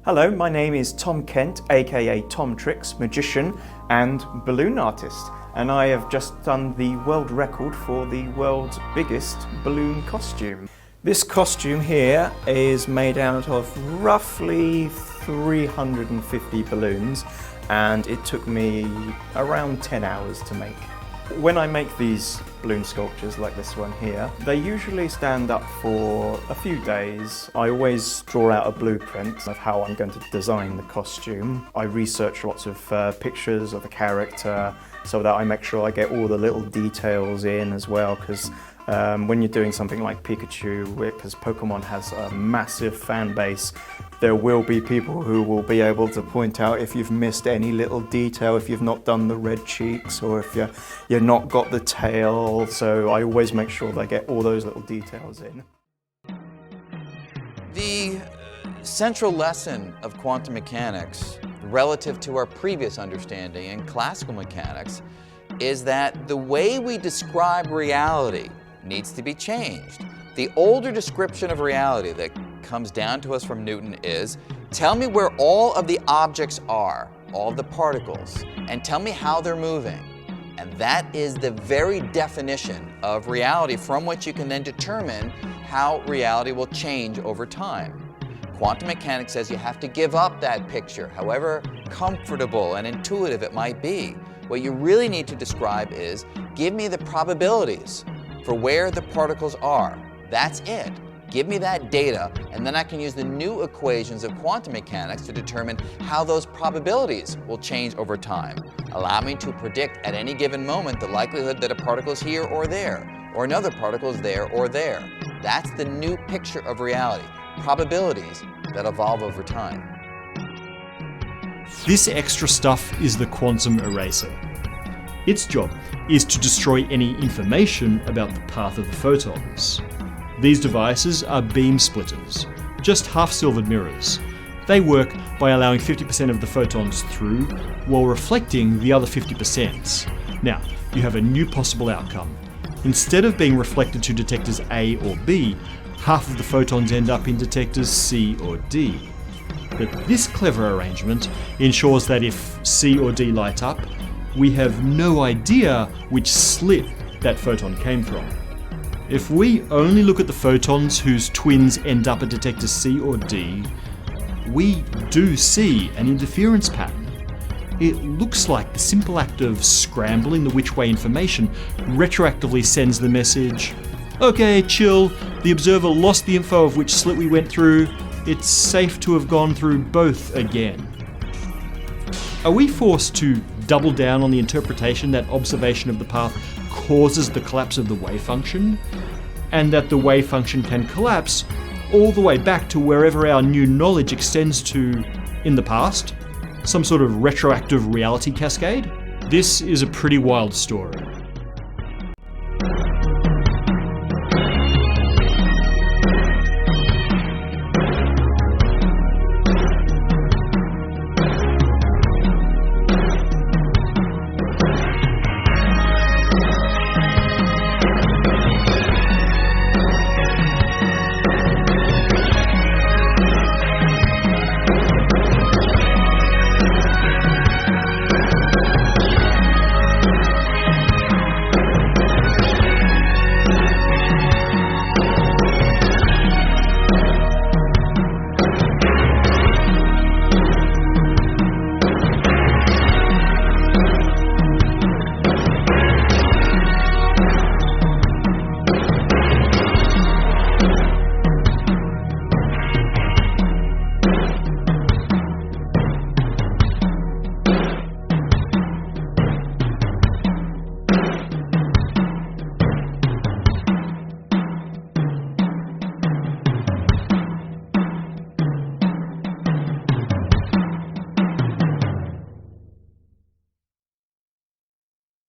Hello, my name is Tom Kent, aka Tom Tricks, magician and balloon artist, and I have just done the world record for the world's biggest balloon costume. This costume here is made out of roughly 350 balloons, and it took me around 10 hours to make. When I make these balloon sculptures like this one here, they usually stand up for a few days. I always draw out a blueprint of how I'm going to design the costume. I research lots of pictures of the character so that I make sure I get all the little details in as well, because when you're doing something like Pikachu, because Pokemon has a massive fan base, there will be people who will be able to point out if you've missed any little detail, if you've not done the red cheeks, or if you're not got the tail. So I always make sure that I get all those little details in. The central lesson of quantum mechanics relative to our previous understanding in classical mechanics is that the way we describe reality needs to be changed. The older description of reality that comes down to us from Newton is, tell me where all of the objects are, all of the particles, and tell me how they're moving. And that is the very definition of reality from which you can then determine how reality will change over time. Quantum mechanics says you have to give up that picture, however comfortable and intuitive it might be. What you really need to describe is, give me the probabilities for where the particles are. That's it. Give me that data, and then I can use the new equations of quantum mechanics to determine how those probabilities will change over time. Allow me to predict at any given moment the likelihood that a particle is here or there, or another particle is there or there. That's the new picture of reality. Probabilities that evolve over time. This extra stuff is the quantum eraser. Its job is to destroy any information about the path of the photons. These devices are beam splitters, just half-silvered mirrors. They work by allowing 50% of the photons through while reflecting the other 50%. Now, you have a new possible outcome. Instead of being reflected to detectors A or B, half of the photons end up in detectors C or D. But this clever arrangement ensures that if C or D light up, we have no idea which slit that photon came from. If we only look at the photons whose twins end up at detector C or D, we do see an interference pattern. It looks like the simple act of scrambling the which way information retroactively sends the message, okay, chill, the observer lost the info of which slit we went through, it's safe to have gone through both again. Are we forced to double down on the interpretation that observation of the path causes the collapse of the wave function, and that the wave function can collapse all the way back to wherever our new knowledge extends to in the past? Some sort of retroactive reality cascade? This is a pretty wild story.